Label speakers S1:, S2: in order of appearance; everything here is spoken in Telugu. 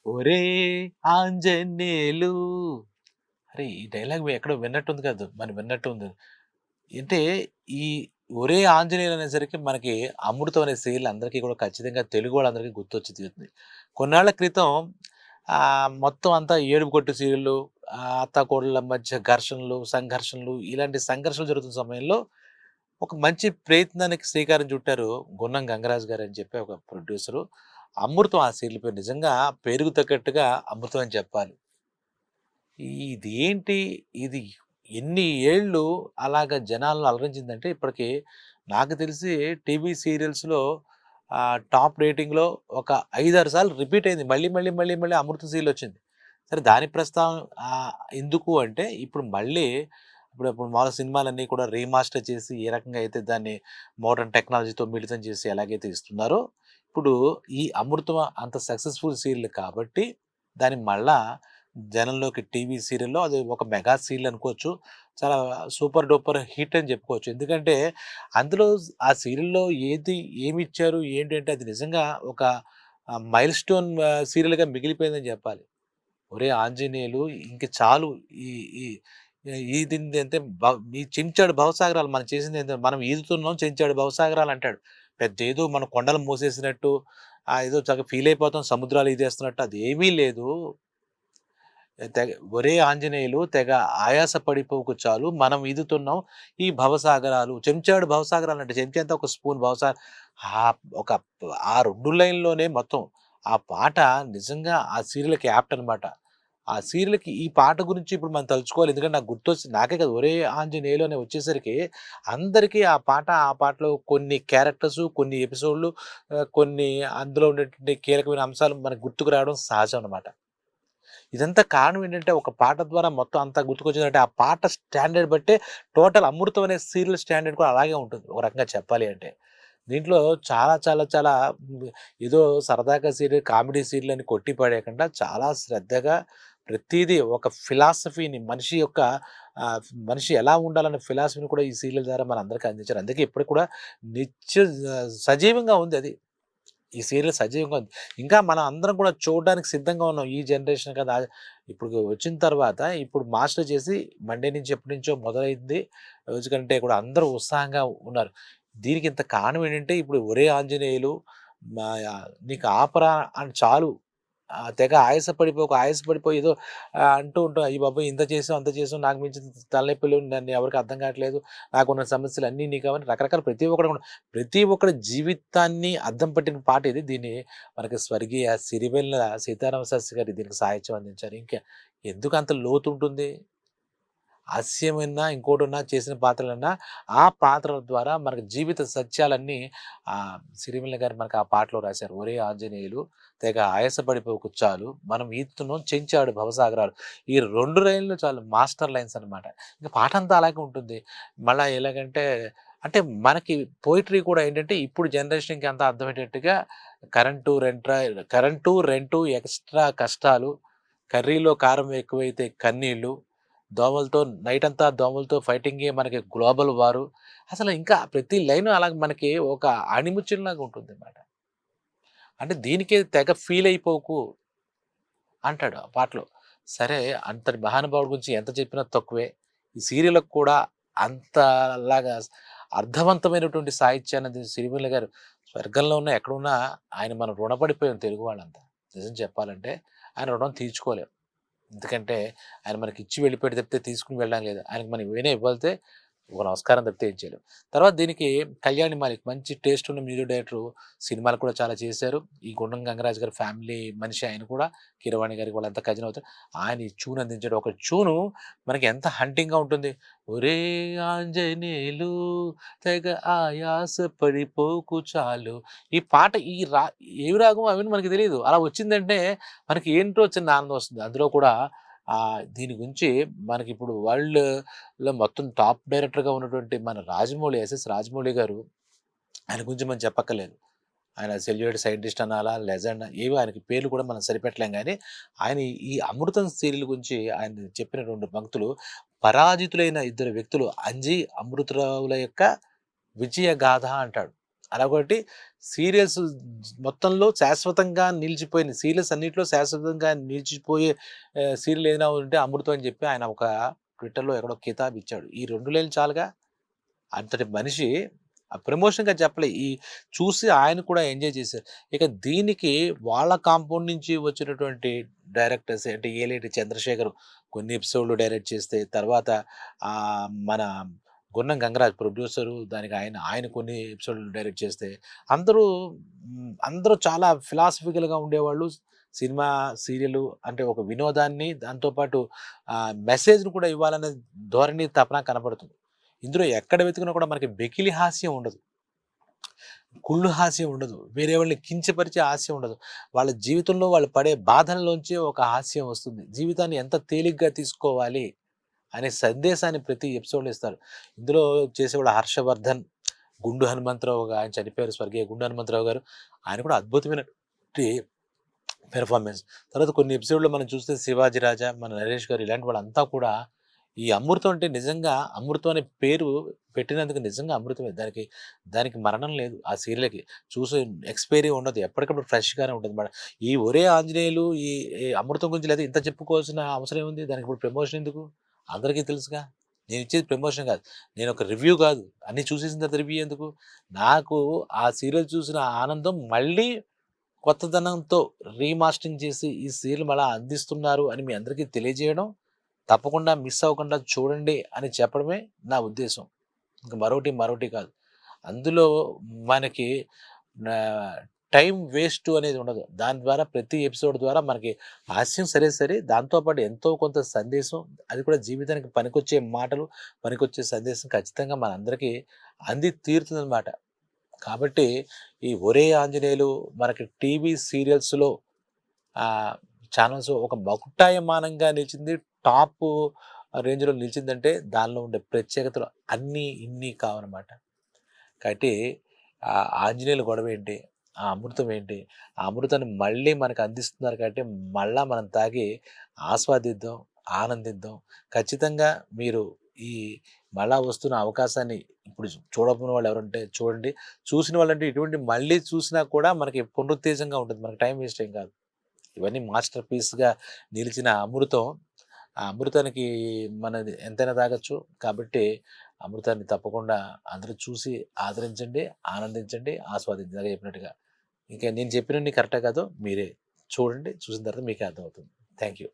S1: ఒరే ఆంజనేలు. అరే! ఈ డైలాగ్ ఎక్కడో విన్నట్టుంది కాదు. మనం విన్నట్టుంది. అంటే ఈ ఒరే ఆంజనేయులు అనేసరికి మనకి 'అమృతం' అనే సీరియల్ అందరికీ కూడా ఖచ్చితంగా తెలుగు వాళ్ళందరికీ గుర్తొచ్చి తీరుతుంది. కొన్నాళ్ల క్రితం మొత్తం అంతా ఏడుపు కొట్టు సీరియల్లు, అత్తాకోడళ్ళ మధ్య ఘర్షణలు, సంఘర్షణలు ఇలాంటి సంఘర్షణలు జరుగుతున్న సమయంలో ఒక మంచి ప్రయత్నానికి శ్రీకారం చుట్టారు 'గున్నం గంగరాజు' గారని చెప్పి ఒక ప్రొడ్యూసరు. 'అమృతం' ఆ సీరియల్ పేరు. నిజంగా పేరుకు తగ్గట్టుగా అమృతం అని చెప్పాలి. ఇదేంటి? ఇది ఎన్ని ఏళ్ళు అలాగా జనాలను అలరించిందంటే ఇప్పటికి నాకు తెలిసి టీవీ సీరియల్స్‌లో టాప్ రేటింగ్‌లో ఒక 5, 6 సార్లు రిపీట్ అయింది. మళ్ళీ 'అమృత' సీరియల్ వచ్చింది. సరే దాని ప్రస్తావన ఎందుకు అంటే ఇప్పుడు మామూలుగా సినిమాలన్నీ కూడా రీమాస్టర్ చేసి ఏ రకంగా అయితే దాన్ని మోడర్న్ టెక్నాలజీతో మిళితం చేసి ఎలాగైతే ఇస్తున్నారో, ఇప్పుడు ఈ 'అమృతం' అంత సక్సెస్‌ఫుల్ సీరియల్ కాబట్టి దాన్ని మళ్ళా జనంలోకి టీవీ సీరియల్‌లో అది ఒక మెగా సీరియల్ అనుకోవచ్చు. చాలా సూపర్ డూపర్ హిట్ అని చెప్పుకోవచ్చు. ఎందుకంటే అందులో ఆ సీరియల్‌లో ఏమిచ్చారు ఏంటి అంటే అది నిజంగా ఒక మైల్ స్టోన్ సీరియల్‌గా మిగిలిపోయిందని చెప్పాలి. ఒరేయ్ ఆంజనేయులు ఇంక చాలు ఈ ఈ ఈదిందంటే ఈ చెంచాడు భవసాగరాలు మనం చేసిందేందో మనం ఈదుతున్నాం చెంచాడు భవసాగరాలు అంటాడు. పెద్దేదో మనం కొండలు మూసేసినట్టు ఏదో చక్కగా ఫీల్ అయిపోతాం సముద్రాలు ఈదేస్తున్నట్టు అదేమీ లేదు. తెగ ఒరే ఆంజనేయులు తెగ ఆయాస పడిపోకు చాలు. మనం ఈదుతున్నాం ఈ భవసాగరాలు. చెంచాడు భవసాగరాలంటే చెంచా అంతా ఒక స్పూన్ ఒక ఆ 2 లైన్‌లోనే మొత్తం ఆ పాట నిజంగా ఆ సీరియల్‌కి యాప్ట్ అనమాట. ఆ సీరియల్‌కి ఈ పాట గురించి ఇప్పుడు మనం తలుచుకోవాలి. ఎందుకంటే నాకు గుర్తొచ్చింది. నాకే కాదు ఒరే ఆంజనేయులు అని వచ్చేసరికి అందరికీ ఆ పాటలో కొన్ని క్యారెక్టర్సు, కొన్ని ఎపిసోడ్‌లు కొన్ని అందులో ఉండేటువంటి కీలకమైన అంశాలు మనకు గుర్తుకు రావడం సహజం అనమాట. ఇదంతా కారణం ఏంటంటే, ఒక పాట ద్వారా మొత్తం అంతా గుర్తుకొచ్చిందంటే, ఆ పాట స్టాండర్డ్ బట్టే టోటల్ 'అమృతం' అనే సీరియల్ స్టాండర్డ్ కూడా అలాగే ఉంటుంది. ఒక రకంగా చెప్పాలి అంటే. దీంట్లో చాలా హ్మ్, ఏదో సరదాగా సీరియల్, కామెడీ సీరియల్ అని కొట్టి పడేయకుండా చాలా శ్రద్ధగా ప్రతీదీ ఒక ఫిలాసఫీని మనిషి ఎలా ఉండాలన్న ఫిలాసఫీని కూడా ఈ సీరియల్ ద్వారా మనందరికీ అందించారు. అందుకే ఇప్పటికి కూడా నిత్య సజీవంగా ఉంది అది. ఈ సీరియల్ సజీవంగా ఉంది. ఇంకా మనం అందరం కూడా చూడడానికి సిద్ధంగా ఉన్నాం. ఈ జనరేషన్ కదా! ఇప్పుడు వచ్చిన తర్వాత ఇప్పుడు మాస్టర్ చేసి మండే నుంచి ఎప్పటినుంచో మొదలైంది. రోజు కంటే కూడా అందరూ ఉత్సాహంగా ఉన్నారు. దీనికి ఇంత కారణం ఏంటంటే ఇప్పుడు 'ఒరే ఆంజనేయులు' మా నీకు ఆపరా అని చాలు తెగ ఆయాసపడిపోయి ఏదో అంటూ ఉంటాం. అయ్య బాబోయ్! ఇంత చేసాం, అంత చేసాం. నాకు మించిన తలనొప్పులు నన్ను ఎవరికీ అర్థం కావట్లేదు. నాకున్న సమస్యలు అన్నీ నీకవని రకరకాల ప్రతి ఒక్కడి జీవితాన్ని అద్దం పట్టిన పాట ఇది. దీన్ని మనకి స్వర్గీయ సిరివెన్నెల సీతారామ శాస్త్రి గారు దీనికి సాహిత్యం అందించారు. ఇంకా ఎందుకు అంత లోతుంటుంది? హాస్యమన్నా, ఇంకోటున్నా చేసిన పాత్రలన్నా, ఆ పాత్రల ద్వారా మనకు జీవిత సత్యాలన్నీ సిరివెన్నెల గారు మనకు ఆ పాటలో రాశారు. ఒరేయ్ ఆంజనేయులు తెగ ఆయాసపడిపోకు చాలు, మనం ఈదుతున్నాం చెంచాడు భవసాగరాలు. ఈ 2 లైన్‌లు చాలు మాస్టర్ లైన్స్ అనమాట. ఇంక పాటంతా అలాగే ఉంటుంది. మళ్ళా ఎలాగంటే అంటే మనకి పోయెట్రీ కూడా ఏంటంటే ఇప్పుడు జనరేషన్‌కి అంతా అర్థమయ్యేటట్టుగా కరెంటు, రెంటు, ఎక్స్‌ట్రా కష్టాలు, కర్రీలో కారం ఎక్కువైతే కన్నీళ్ళు, నైటంతా దోమలతో ఫైటింగే మనకి గ్లోబల్ వారు. అసలు ఇంకా ప్రతి లైను అలాగ మనకి ఒక ఆణిముత్యంలాగా ఉంటుందన్నమాట. అంటే దీనికే తెగ ఫీల్ అయిపోకు అంటాడు ఆ పాటలో. సరే అంతటి మహానుభావుడి గురించి ఎంత చెప్పినా తక్కువే. ఈ సీరియల్‌కి కూడా అంతలాగా అర్థవంతమైనటువంటి సాహిత్యాన్ని సిరివెన్నెల గారు స్వర్గంలో ఉన్నా, ఎక్కడున్నా ఆయన మనం రుణపడిపోయాం తెలుగు వాళ్ళంతా. నిజం చెప్పాలంటే ఆయన రుణం తీర్చుకోలేం. ఎందుకంటే ఆయన మనకిచ్చి వెళ్ళిపోయాడు తప్పితే తీసుకొని వెళ్ళడం లేదు. ఆయనకి మనం ఏమైనా ఇవ్వాల్తే ఒక నమస్కారం తప్పితే ఏం చేయలేం. తర్వాత దీనికి కళ్యాణి మాలిక్ మంచి టేస్ట్ ఉన్న మ్యూజిక్ డైరెక్టరు. సినిమాలు కూడా చాలా చేశారు. ఈ గుండం గంగరాజు గారి ఫ్యామిలీ మనిషి ఆయన కూడా. కీరవాణి గారికి వాళ్ళంతా కజిన్ అవుతారు. ఆయన ఈ ట్యూన్ అందించాడు. ఒక ట్యూను మనకి ఎంత హంటింగ్‌గా ఉంటుంది. ఒరేయ్ ఆంజనేయులు తెగ ఆయాస పడిపోకు చాలు. ఈ పాట ఏవి రాగం అవన్నీ మనకు తెలీదు. అలా వచ్చిందంటే మనకి ఏంటో చిన్న ఆనందం వస్తుంది. అందులో కూడా దీని గురించి మనకిప్పుడు వరల్డ్‌లో మొత్తం టాప్ డైరెక్టర్‌గా ఉన్నటువంటి మన ఎస్ఎస్ రాజమౌళి గారు ఆయన గురించి మనం చెప్పక్కర్లేదు. ఆయన సెల్యూలాయిడ్ సైంటిస్ట్ అనాలా, లెజెండ్ ఏవో ఆయనకి పేర్లు కూడా మనం సరిపెట్టలేం గానీ, ఆయన ఈ 'అమృతం' సీరియల్ గురించి ఆయన చెప్పిన 2 పంక్తులు, పరాజితులైన ఇద్దరు వ్యక్తులు అంజి, అమృతరావుల యొక్క విజయ గాథ అంటాడు. అలాగొకటి సీరియల్స్ మొత్తంలో శాశ్వతంగా నిలిచిపోయిన సీరియల్స్ అన్నిట్లో శాశ్వతంగా నిలిచిపోయే సీరియల్ ఏదైనా ఉంటే 'అమృతం' అని చెప్పి ఆయన ఒక ట్విట్టర్‌లో ఎక్కడో కితాబు ఇచ్చాడు. ఈ 2 లైన్‌లు చాలుగా. అంతటి మనిషి ఆ ప్రమోషన్‌గా చెప్పలే. చూసి ఆయన కూడా ఎంజాయ్ చేశారు. ఇక దీనికి వాళ్ళ కాంపౌండ్ నుంచి వచ్చినటువంటి డైరెక్టర్స్ అంటే ఏలేటి చంద్రశేఖర్ కొన్ని ఎపిసోడ్‌లు డైరెక్ట్ చేస్తే, తర్వాత మన గున్నం గంగరాజ్ ప్రొడ్యూసరు దానికి ఆయన కొన్ని ఎపిసోడ్‌లు డైరెక్ట్ చేస్తే, అందరూ అందరూ చాలా ఫిలాసఫికల్‌గా ఉండేవాళ్ళు. సినిమా, సీరియలు అంటే ఒక వినోదాన్ని దాంతో పాటు మెసేజ్‌ని కూడా ఇవ్వాలనే ధోరణి, తపన కనపడుతుంది. ఇందులో ఎక్కడ వెతికినా కూడా మనకి వెకిలి హాస్యం ఉండదు. కుళ్ళు హాస్యం ఉండదు. వేరే వాళ్ళని కించపరిచే హాస్యం ఉండదు. వాళ్ళ జీవితంలో వాళ్ళు పడే బాధల్లోంచే ఒక హాస్యం వస్తుంది. జీవితాన్ని ఎంత తేలిగ్గా తీసుకోవాలి అనే సందేశాన్ని ప్రతి ఎపిసోడ్‌లో ఇస్తారు. ఇందులో చేసేవాళ్ళు హర్షవర్ధన్, గుండు హనుమంతరావు ఆయన చనిపోయారు స్వర్గీయ గుండు హనుమంతరావు గారు. ఆయన కూడా అద్భుతమైనటువంటి పెర్ఫార్మెన్స్. తర్వాత కొన్ని ఎపిసోడ్‌లో మనం చూస్తే శివాజీ రాజా, మన నరేష్ గారు ఇలాంటి వాళ్ళంతా కూడా ఈ అమృతం అంటే నిజంగా అమృతం అనే పేరు పెట్టినందుకు నిజంగా అమృతమే. దానికి మరణం లేదు ఆ సీరియల్‌కి. చూసే ఎక్స్‌పైరీ ఉండదు. ఎప్పటికప్పుడు ఫ్రెష్‌గానే ఉంటుంది మాట. ఈ 'ఒరే ఆంజనేయులు' ఈ అమృతం గురించి లేదా ఇంత చెప్పుకోవాల్సిన అవసరం ఏముంది? దానికి ఇప్పుడు ప్రమోషన్ ఎందుకు? అందరికీ తెలుసుగా. నేనిచ్చేది ప్రమోషన్ కాదు. నేనొక రివ్యూ కాదు. అన్నీ చూసేసిన తర్వాత రివ్యూ ఎందుకు? నాకు ఆ సీరియల్ చూసిన ఆనందం మళ్ళీ కొత్తదనంతో రీమాస్టరింగ్ చేసి ఈ సీరియల్ మళ్ళా అందిస్తున్నారు అని మీ అందరికీ తెలియజేయడం, తప్పకుండా మిస్ అవ్వకుండా చూడండి అని చెప్పడమే నా ఉద్దేశం. ఇంక మరోటి కాదు. అందులో మనకి ఆహ్, టైం వేస్ట్ అనేది ఉండదు. దాని ద్వారా ప్రతి ఎపిసోడ్ ద్వారా మనకి హాస్యం సరే, దాంతో పాటు ఎంతో కొంత సందేశం, అది కూడా జీవితానికి పనికొచ్చే మాటలు, పనికొచ్చే సందేశం ఖచ్చితంగా మనందరికీ అంది తీరుతుందనమాట. కాబట్టి ఈ 'ఒరే ఆంజనేయులు' మనకి టీవీ సీరియల్స్‌లో ఛానల్స్ ఒక మకుటాయమానంగా నిలిచింది. టాపు రేంజ్‌లో నిలిచిందంటే దానిలో ఉండే ప్రత్యేకతలు అన్నీ, ఇన్ని కావనమాట. కాబట్టి ఆంజనేయుల గొడవేంటి? ఆ అమృతం ఏంటి? ఆ అమృతాన్ని మళ్ళీ మనకు అందిస్తున్నారు కాబట్టి మళ్ళా మనం తాగి ఆస్వాదిద్దాం, ఆనందిద్దాం. ఖచ్చితంగా మీరు ఈ మళ్ళా వస్తున్న అవకాశాన్ని ఇప్పుడు చూడకపోయిన వాళ్ళు ఎవరుంటే చూడండి. చూసిన వాళ్ళంటే ఇటువంటి మళ్ళీ చూసినా కూడా మనకి పునరుత్తేజంగా ఉంటుంది. మనకి టైం వేస్ట్ ఏం కాదు. ఇవన్నీ మాస్టర్ పీస్‌గా నిలిచిన అమృతం. ఆ అమృతానికి మనది ఎంతైనా తాగొచ్చు. కాబట్టి అమృతాన్ని తప్పకుండా అందరూ చూసి ఆదరించండి, ఆనందించండి, ఆస్వాదించండి. ఇందాక చెప్పినట్టుగా. ఇంకా నేను చెప్పినన్ని కరెక్టో కాదో మీరే చూడండి. చూసిన తర్వాత మీకే అర్థమవుతుంది. Thank you.